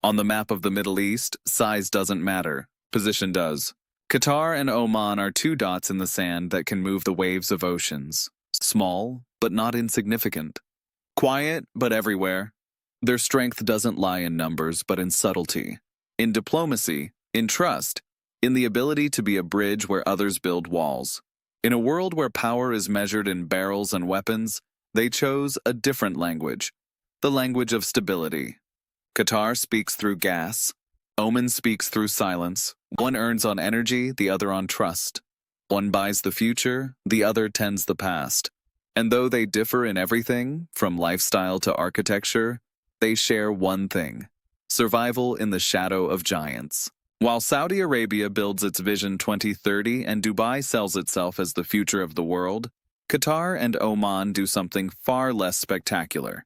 On the map of the Middle East, size doesn't matter, position does. Qatar and Oman are two dots in the sand that can move the waves of oceans. Small, but not insignificant. Quiet, but everywhere. Their strength doesn't lie in numbers, but in subtlety. In diplomacy, in trust, in the ability to be a bridge where others build walls. In a world where power is measured in barrels and weapons, they chose a different language, the language of stability. Qatar speaks through gas. Oman speaks through silence. One earns on energy, the other on trust. One buys the future, the other tends the past. And though they differ in everything, from lifestyle to architecture, they share one thing: survival in the shadow of giants. While Saudi Arabia builds its Vision 2030 and Dubai sells itself as the future of the world, Qatar and Oman do something far less spectacular.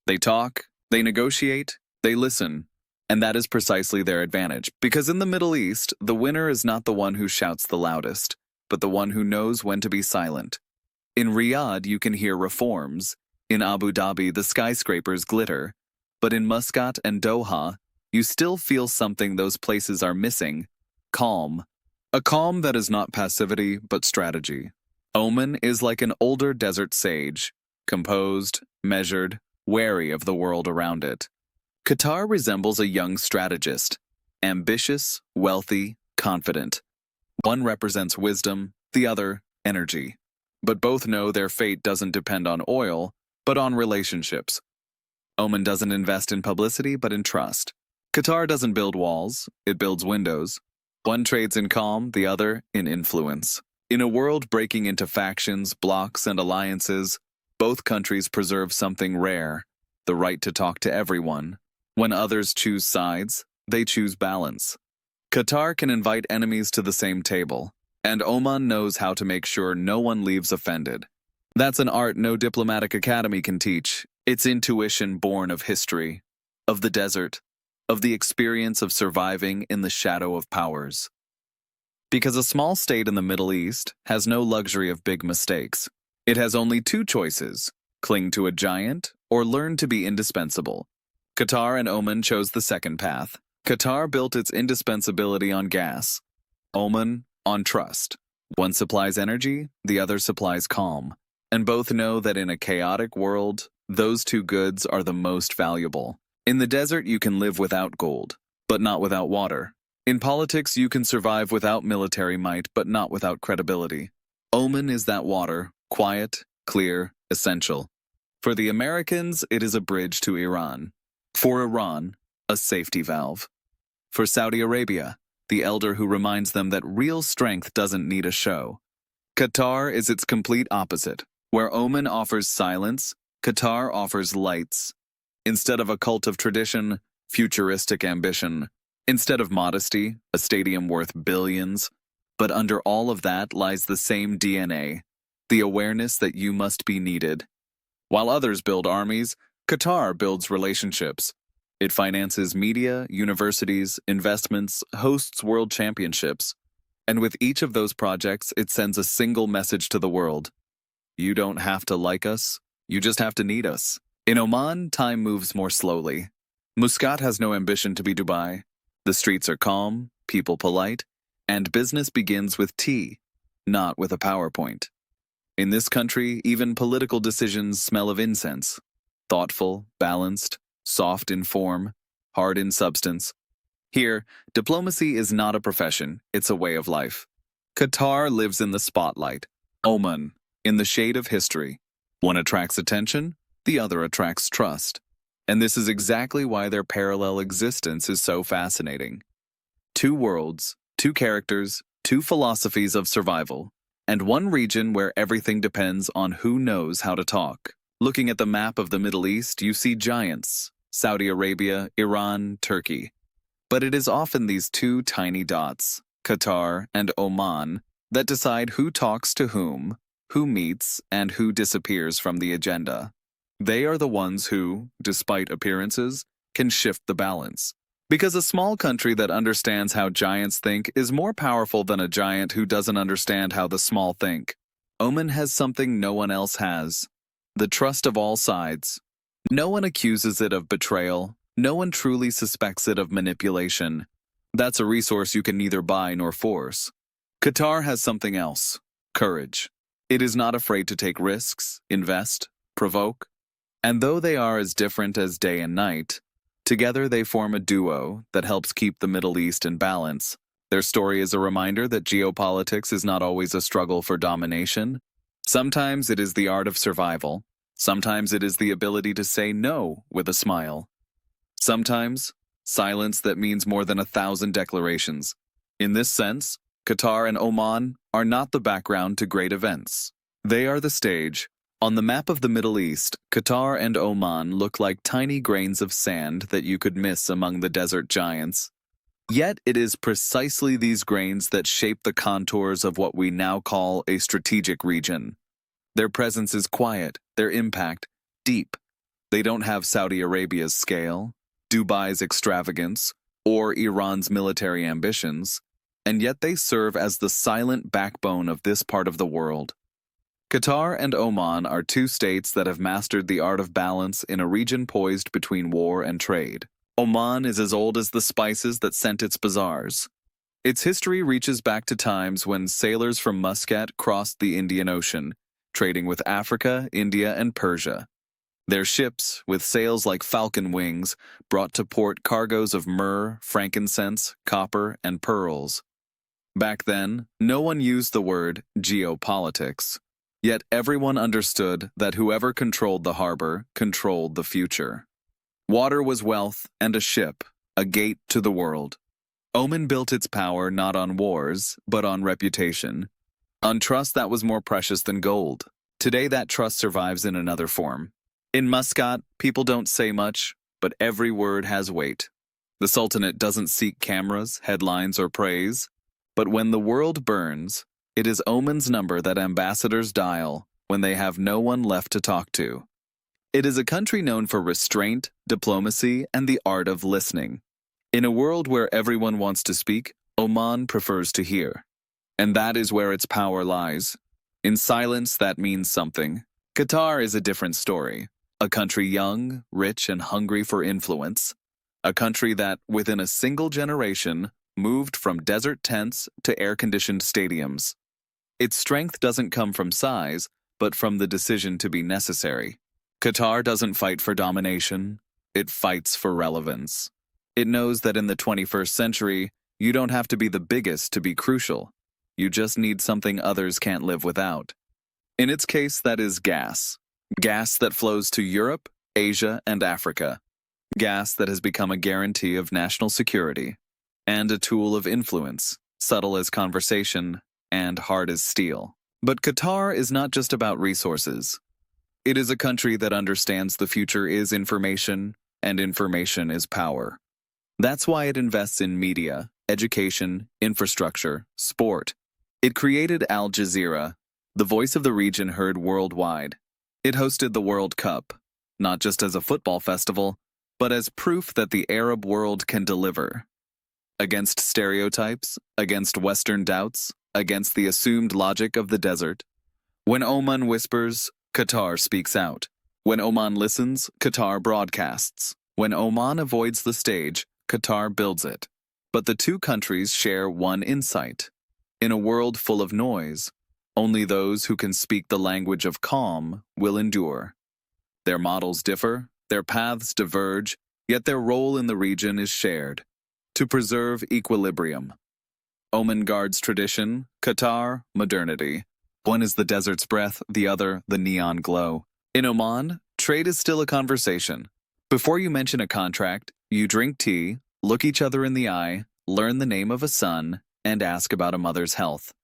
They talk, they negotiate, they listen, and that is precisely their advantage, because in the Middle East, the winner is not the one who shouts the loudest, but the one who knows when to be silent. In Riyadh, you can hear reforms. In Abu Dhabi, the skyscrapers glitter. But in Muscat and Doha, you still feel something those places are missing: calm. A calm that is not passivity, but strategy. Oman is like an older desert sage, composed, measured, wary of the world around it. Qatar resembles a young strategist, ambitious, wealthy, confident. One represents wisdom, the other, energy. But both know their fate doesn't depend on oil, but on relationships. Oman doesn't invest in publicity, but in trust. Qatar doesn't build walls, it builds windows. One trades in calm, the other in influence. In a world breaking into factions, blocs, and alliances, both countries preserve something rare: the right to talk to everyone. When others choose sides, they choose balance. Qatar can invite enemies to the same table, and Oman knows how to make sure no one leaves offended. That's an art no diplomatic academy can teach. It's intuition born of history, of the desert, of the experience of surviving in the shadow of powers. Because a small state in the Middle East has no luxury of big mistakes. It has only two choices: cling to a giant or learn to be indispensable. Qatar and Oman chose the second path. Qatar built its indispensability on gas. Oman on trust. One supplies energy, the other supplies calm. And both know that in a chaotic world, those two goods are the most valuable. In the desert, you can live without gold, but not without water. In politics, you can survive without military might, but not without credibility. Oman is that water, quiet, clear, essential. For the Americans, it is a bridge to Iran. For Iran, a safety valve. For Saudi Arabia, the elder who reminds them that real strength doesn't need a show. Qatar is its complete opposite. Where Oman offers silence, Qatar offers lights. Instead of a cult of tradition, futuristic ambition. Instead of modesty, a stadium worth billions. But under all of that lies the same DNA, the awareness that you must be needed. While others build armies, Qatar builds relationships. It finances media, universities, investments, hosts world championships. And with each of those projects, it sends a single message to the world: you don't have to like us, you just have to need us. In Oman, time moves more slowly. Muscat has no ambition to be Dubai. The streets are calm, people polite, and business begins with tea, not with a PowerPoint. In this country, even political decisions smell of incense. Thoughtful, balanced, soft in form, hard in substance. Here, diplomacy is not a profession, it's a way of life. Qatar lives in the spotlight. Oman, in the shade of history. One attracts attention, the other attracts trust. And this is exactly why their parallel existence is so fascinating. Two worlds, two characters, two philosophies of survival, and one region where everything depends on who knows how to talk. Looking at the map of the Middle East, you see giants: Saudi Arabia, Iran, Turkey. But it is often these two tiny dots, Qatar and Oman, that decide who talks to whom, who meets, and who disappears from the agenda. They are the ones who, despite appearances, can shift the balance. Because a small country that understands how giants think is more powerful than a giant who doesn't understand how the small think. Oman has something no one else has: the trust of all sides. No one accuses it of betrayal, No one truly suspects it of manipulation. That's a resource you can neither buy nor force. Qatar has something else: courage. It is not afraid to take risks, invest, provoke. And though they are as different as day and night, together they form a duo that helps keep the Middle East in balance. Their story is a reminder that geopolitics is not always a struggle for domination. Sometimes it is the art of survival. Sometimes it is the ability to say no with a smile. Sometimes, silence that means more than 1,000 declarations. In this sense, Qatar and Oman are not the background to great events. They are the stage. On the map of the Middle East, Qatar and Oman look like tiny grains of sand that you could miss among the desert giants. Yet it is precisely these grains that shape the contours of what we now call a strategic region. Their presence is quiet, their impact deep. They don't have Saudi Arabia's scale, Dubai's extravagance, or Iran's military ambitions, and yet they serve as the silent backbone of this part of the world. Qatar and Oman are two states that have mastered the art of balance in a region poised between war and trade. Oman is as old as the spices that scent its bazaars. Its history reaches back to times when sailors from Muscat crossed the Indian Ocean, trading with Africa, India, and Persia. Their ships, with sails like falcon wings, brought to port cargoes of myrrh, frankincense, copper, and pearls. Back then, no one used the word geopolitics. Yet everyone understood that whoever controlled the harbor controlled the future. Water was wealth, and a ship, a gate to the world. Oman built its power not on wars, but on reputation. On trust that was more precious than gold. Today that trust survives in another form. In Muscat, people don't say much, but every word has weight. The Sultanate doesn't seek cameras, headlines, or praise. But when the world burns, it is Oman's number that ambassadors dial when they have no one left to talk to. It is a country known for restraint, diplomacy, and the art of listening. In a world where everyone wants to speak, Oman prefers to hear. And that is where its power lies. In silence, that means something. Qatar is a different story. A country young, rich, and hungry for influence. A country that, within a single generation, moved from desert tents to air-conditioned stadiums. Its strength doesn't come from size, but from the decision to be necessary. Qatar doesn't fight for domination, it fights for relevance. It knows that in the 21st century, you don't have to be the biggest to be crucial. You just need something others can't live without. In its case, that is gas. Gas that flows to Europe, Asia, and Africa. Gas that has become a guarantee of national security. And a tool of influence, subtle as conversation and hard as steel. But Qatar is not just about resources. It is a country that understands the future is information, and information is power. That's why it invests in media, education, infrastructure, sport. It created Al Jazeera, the voice of the region heard worldwide. It hosted the World Cup, not just as a football festival, but as proof that the Arab world can deliver. Against stereotypes, against Western doubts, against the assumed logic of the desert. When Oman whispers, Qatar speaks out. When Oman listens, Qatar broadcasts. When Oman avoids the stage, Qatar builds it. But the two countries share one insight. In a world full of noise, only those who can speak the language of calm will endure. Their models differ, their paths diverge, yet their role in the region is shared. To preserve equilibrium. Oman guards tradition, Qatar, modernity. One is the desert's breath, the other, the neon glow. In Oman, trade is still a conversation. Before you mention a contract, you drink tea, look each other in the eye, learn the name of a son, and ask about a mother's health.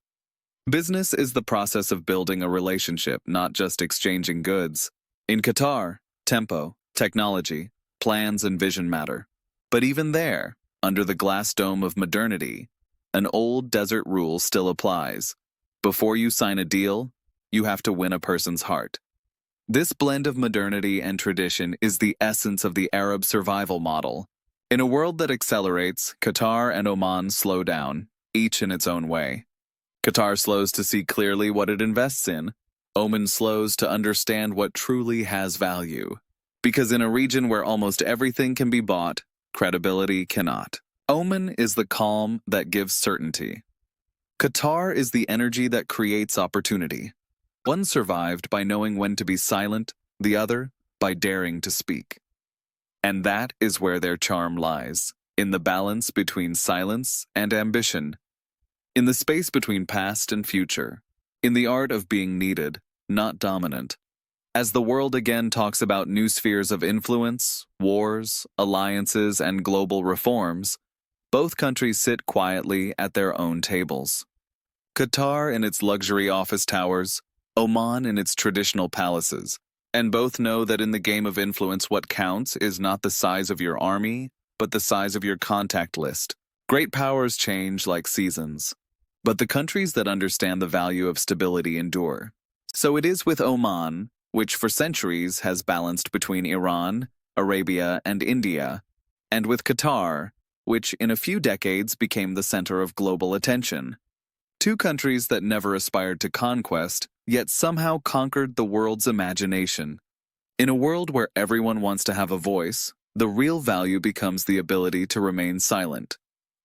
Business is the process of building a relationship, not just exchanging goods. In Qatar, tempo, technology, plans, and vision matter. But even there, under the glass dome of modernity, an old desert rule still applies. Before you sign a deal, you have to win a person's heart. This blend of modernity and tradition is the essence of the Arab survival model. In a world that accelerates, Qatar and Oman slow down, each in its own way. Qatar slows to see clearly what it invests in. Oman slows to understand what truly has value. Because in a region where almost everything can be bought, credibility cannot. Oman is the calm that gives certainty. Qatar is the energy that creates opportunity. One survived by knowing when to be silent, the other by daring to speak. And that is where their charm lies, in the balance between silence and ambition, in the space between past and future, in the art of being needed, not dominant. As the world again talks about new spheres of influence, wars, alliances, and global reforms, both countries sit quietly at their own tables. Qatar in its luxury office towers, Oman in its traditional palaces, and both know that in the game of influence what counts is not the size of your army, but the size of your contact list. Great powers change like seasons, but the countries that understand the value of stability endure. So it is with Oman, which for centuries has balanced between Iran, Arabia, and India, and with Qatar, which in a few decades became the center of global attention. Two countries that never aspired to conquest, yet somehow conquered the world's imagination. In a world where everyone wants to have a voice, the real value becomes the ability to remain silent.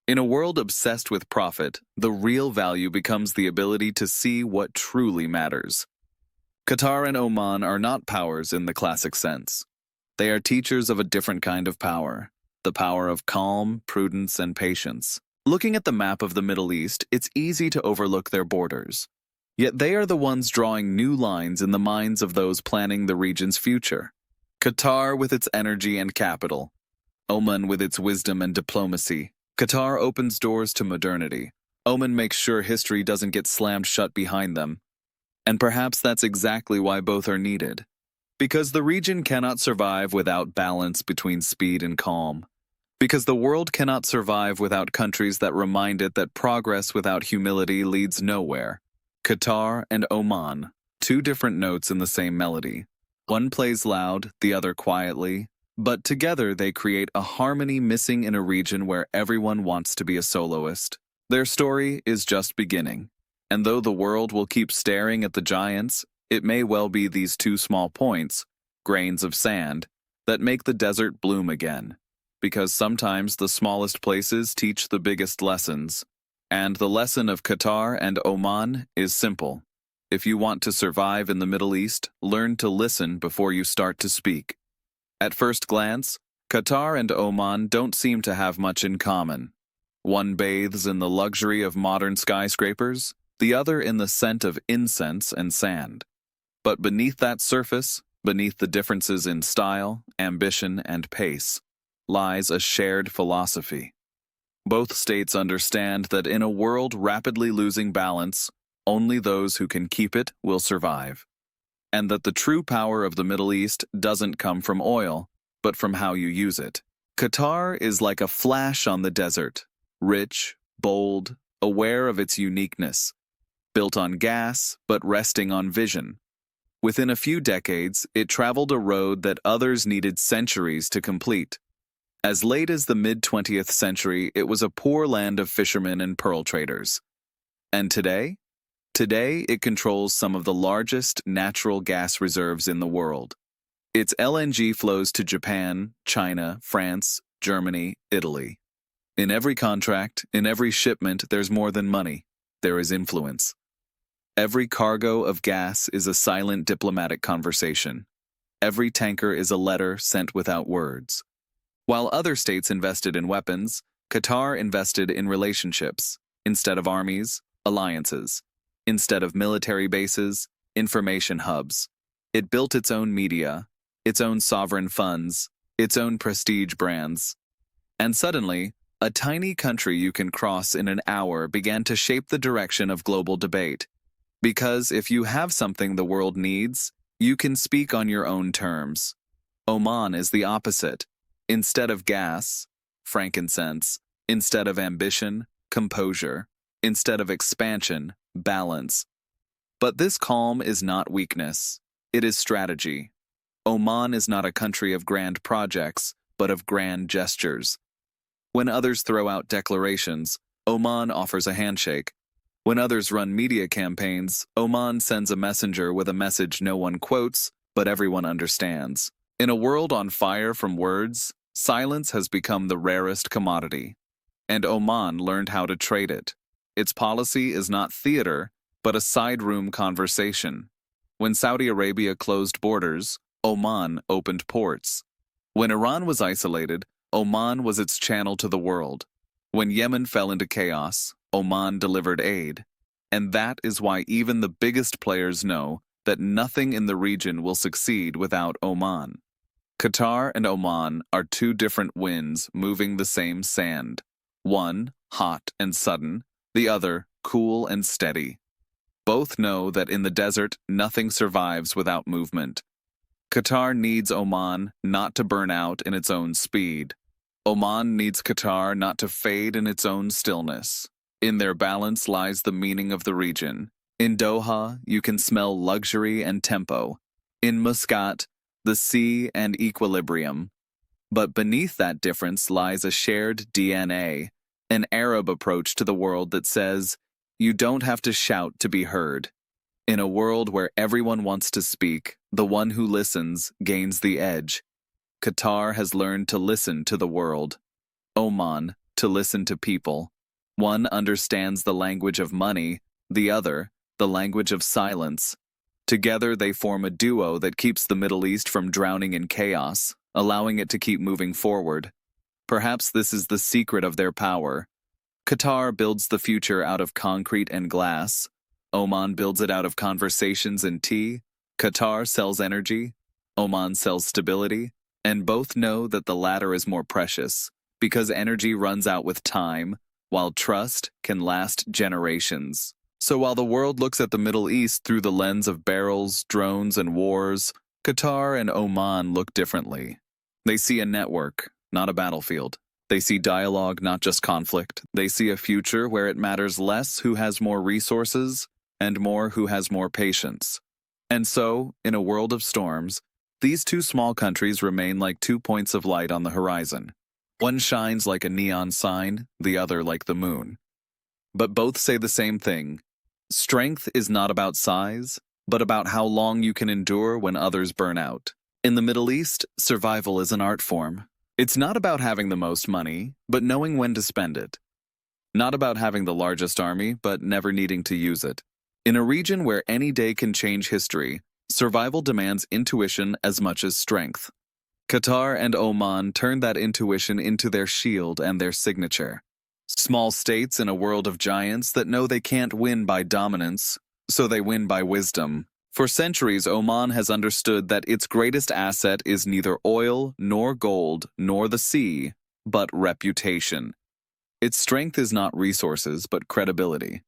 In a world obsessed with profit, the real value becomes the ability to see what truly matters. Qatar and Oman are not powers in the classic sense. They are teachers of a different kind of power, the power of calm, prudence, and patience. Looking at the map of the Middle East, it's easy to overlook their borders. Yet they are the ones drawing new lines in the minds of those planning the region's future. Qatar with its energy and capital, Oman with its wisdom and diplomacy. Qatar opens doors to modernity. Oman makes sure history doesn't get slammed shut behind them. And perhaps that's exactly why both are needed. Because the region cannot survive without balance between speed and calm. Because the world cannot survive without countries that remind it that progress without humility leads nowhere. Qatar and Oman, two different notes in the same melody. One plays loud, the other quietly, but together they create a harmony missing in a region where everyone wants to be a soloist. Their story is just beginning. And though the world will keep staring at the giants, it may well be these two small points, grains of sand, that make the desert bloom again. Because sometimes the smallest places teach the biggest lessons. And the lesson of Qatar and Oman is simple. If you want to survive in the Middle East, learn to listen before you start to speak. At first glance, Qatar and Oman don't seem to have much in common. One bathes in the luxury of modern skyscrapers, the other in the scent of incense and sand. But beneath that surface, beneath the differences in style, ambition, and pace, lies a shared philosophy. Both states understand that in a world rapidly losing balance, only those who can keep it will survive. And that the true power of the Middle East doesn't come from oil, but from how you use it. Qatar is like a flash on the desert, rich, bold, aware of its uniqueness. Built on gas, but resting on vision. Within a few decades, it traveled a road that others needed centuries to complete. As late as the mid-20th century, it was a poor land of fishermen and pearl traders. And today? Today, it controls some of the largest natural gas reserves in the world. Its LNG flows to Japan, China, France, Germany, Italy. In every contract, in every shipment, there's more than money. There is influence. Every cargo of gas is a silent diplomatic conversation. Every tanker is a letter sent without words. While other states invested in weapons, Qatar invested in relationships. Instead of armies, alliances. Instead of military bases, information hubs. It built its own media, its own sovereign funds, its own prestige brands. And suddenly, a tiny country you can cross in an hour began to shape the direction of global debate. Because if you have something the world needs, you can speak on your own terms. Oman is the opposite. Instead of gas, frankincense. Instead of ambition, composure. Instead of expansion, balance. But this calm is not weakness. It is strategy. Oman is not a country of grand projects, but of grand gestures. When others throw out declarations, Oman offers a handshake. When others run media campaigns, Oman sends a messenger with a message no one quotes, but everyone understands. In a world on fire from words, silence has become the rarest commodity, and Oman learned how to trade it. Its policy is not theater, but a side-room conversation. When Saudi Arabia closed borders, Oman opened ports. When Iran was isolated, Oman was its channel to the world. When Yemen fell into chaos, Oman delivered aid. And that is why even the biggest players know that nothing in the region will succeed without Oman. Qatar and Oman are two different winds moving the same sand. One, hot and sudden, the other, cool and steady. Both know that in the desert, nothing survives without movement. Qatar needs Oman not to burn out in its own speed. Oman needs Qatar not to fade in its own stillness. In their balance lies the meaning of the region. In Doha, you can smell luxury and tempo. In Muscat, the sea and equilibrium. But beneath that difference lies a shared DNA, an Arab approach to the world that says, you don't have to shout to be heard. In a world where everyone wants to speak, the one who listens gains the edge. Qatar has learned to listen to the world. Oman, to listen to people. One understands the language of money, the other, the language of silence. Together they form a duo that keeps the Middle East from drowning in chaos, allowing it to keep moving forward. Perhaps this is the secret of their power. Qatar builds the future out of concrete and glass. Oman builds it out of conversations and tea. Qatar sells energy. Oman sells stability. And both know that the latter is more precious, because energy runs out with time, while trust can last generations. So while the world looks at the Middle East through the lens of barrels, drones, and wars, Qatar and Oman look differently. They see a network, not a battlefield. They see dialogue, not just conflict. They see a future where it matters less who has more resources and more who has more patience. And so, in a world of storms, these two small countries remain like 2 points of light on the horizon. One shines like a neon sign, the other like the moon. But both say the same thing. Strength is not about size, but about how long you can endure when others burn out. In the Middle East, survival is an art form. It's not about having the most money, but knowing when to spend it. Not about having the largest army, but never needing to use it. In a region where any day can change history, survival demands intuition as much as strength. Qatar and Oman turned that intuition into their shield and their signature. Small states in a world of giants that know they can't win by dominance, so they win by wisdom. For centuries, Oman has understood that its greatest asset is neither oil, nor gold, nor the sea, but reputation. Its strength is not resources, but credibility.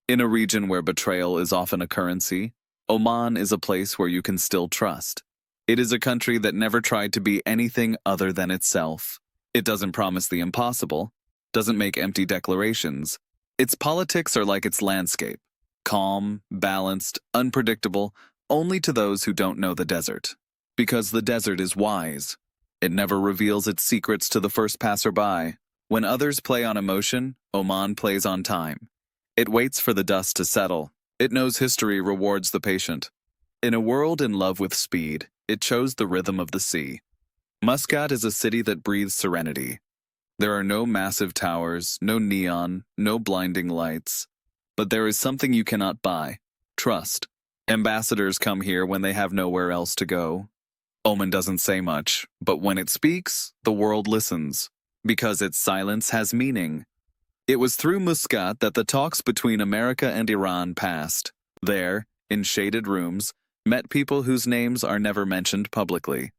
In a region where betrayal is often a currency, Oman is a place where you can still trust. It is a country that never tried to be anything other than itself. It doesn't promise the impossible, doesn't make empty declarations. Its politics are like its landscape, calm, balanced, unpredictable, only to those who don't know the desert. Because the desert is wise. It never reveals its secrets to the first passerby. When others play on emotion, Oman plays on time. It waits for the dust to settle. It knows history rewards the patient. In a world in love with speed, it chose the rhythm of the sea. Muscat is a city that breathes serenity. There are no massive towers, no neon, no blinding lights. But there is something you cannot buy: trust. Ambassadors come here when they have nowhere else to go. Oman doesn't say much, but when it speaks, the world listens, because its silence has meaning. It was through Muscat that the talks between America and Iran passed. There, in shaded rooms, met people whose names are never mentioned publicly.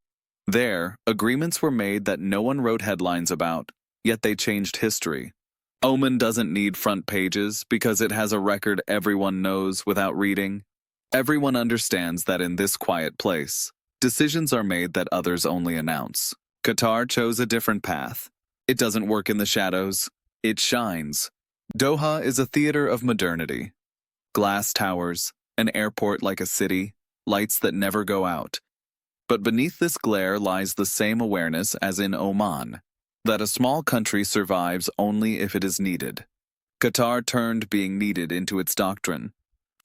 There, agreements were made that no one wrote headlines about, yet they changed history. Oman doesn't need front pages because it has a record everyone knows without reading. Everyone understands that in this quiet place, decisions are made that others only announce. Qatar chose a different path. It doesn't work in the shadows. It shines. Doha is a theater of modernity. Glass towers, an airport like a city, lights that never go out. But beneath this glare lies the same awareness as in Oman, that a small country survives only if it is needed. Qatar turned being needed into its doctrine.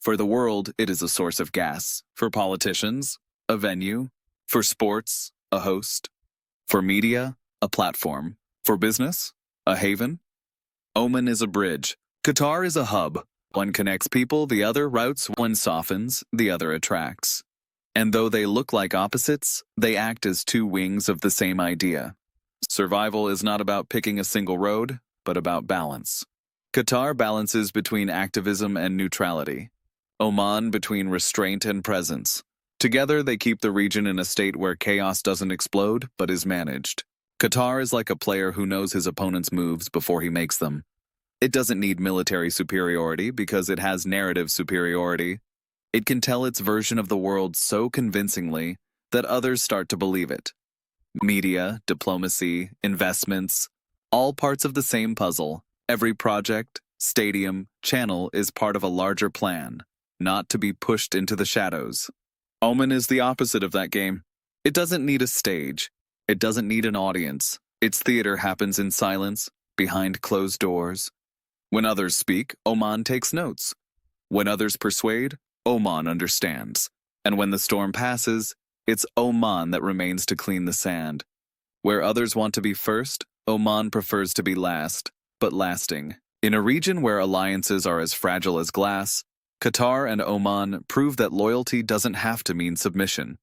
For the world, it is a source of gas. For politicians, a venue. For sports, a host. For media, a platform. For business, a haven. Oman is a bridge. Qatar is a hub. One connects people, the other routes. One softens, the other attracts. And though they look like opposites, they act as two wings of the same idea. Survival is not about picking a single road, but about balance. Qatar balances between activism and neutrality. Oman between restraint and presence. Together, they keep the region in a state where chaos doesn't explode, but is managed. Qatar is like a player who knows his opponent's moves before he makes them. It doesn't need military superiority because it has narrative superiority. It can tell its version of the world so convincingly that others start to believe it. Media, diplomacy, investments, all parts of the same puzzle. Every project, stadium, channel is part of a larger plan, not to be pushed into the shadows. Oman is the opposite of that game. It doesn't need a stage. It doesn't need an audience. Its theater happens in silence, behind closed doors. When others speak, Oman takes notes. When others persuade, Oman understands. And when the storm passes, it's Oman that remains to clean the sand. Where others want to be first, Oman prefers to be last, but lasting. In a region where alliances are as fragile as glass, Qatar and Oman prove that loyalty doesn't have to mean submission.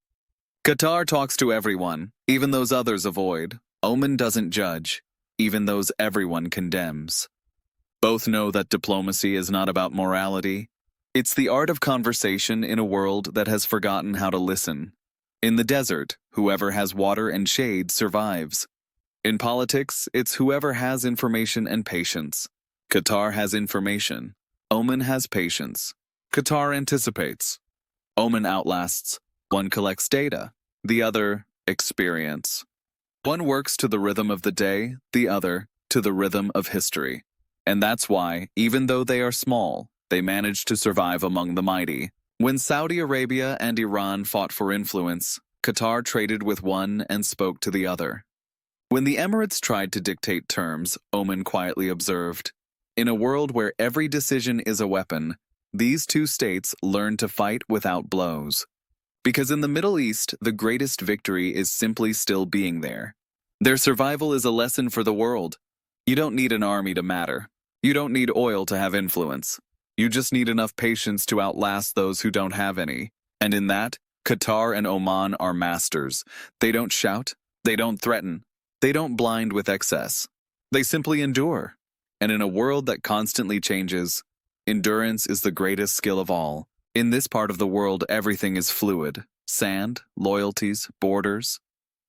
Qatar talks to everyone, even those others avoid. Oman doesn't judge, even those everyone condemns. Both know that diplomacy is not about morality. It's the art of conversation in a world that has forgotten how to listen. In the desert, whoever has water and shade survives. In politics, it's whoever has information and patience. Qatar has information. Oman has patience. Qatar anticipates. Oman outlasts. One collects data, the other, experience. One works to the rhythm of the day, the other, to the rhythm of history. And that's why, even though they are small, they manage to survive among the mighty. When Saudi Arabia and Iran fought for influence, Qatar traded with one and spoke to the other. When the Emirates tried to dictate terms, Oman quietly observed. In a world where every decision is a weapon, these two states learn to fight without blows. Because in the Middle East, the greatest victory is simply still being there. Their survival is a lesson for the world. You don't need an army to matter. You don't need oil to have influence. You just need enough patience to outlast those who don't have any. And in that, Qatar and Oman are masters. They don't shout. They don't threaten. They don't blind with excess. They simply endure. And in a world that constantly changes, endurance is the greatest skill of all. In this part of the world, everything is fluid. Sand, loyalties, borders.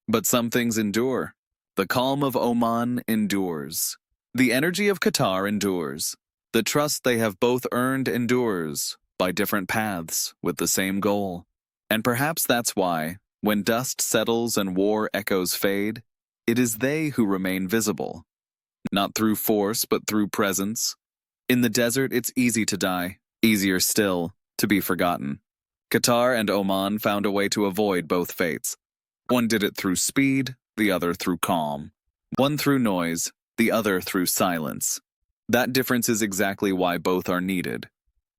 But some things endure. The calm of Oman endures. The energy of Qatar endures. The trust they have both earned endures, by different paths, with the same goal. And perhaps that's why, when dust settles and war echoes fade, it is they who remain visible. Not through force, but through presence. In the desert, it's easy to die. Easier still, to be forgotten. Qatar and Oman found a way to avoid both fates. One did it through speed, the other through calm. One through noise, the other through silence. That difference is exactly why both are needed.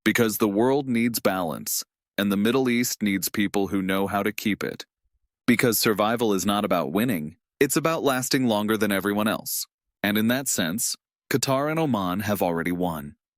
Because the world needs balance, and the Middle East needs people who know how to keep it. Because survival is not about winning, it's about lasting longer than everyone else. And in that sense, Qatar and Oman have already won.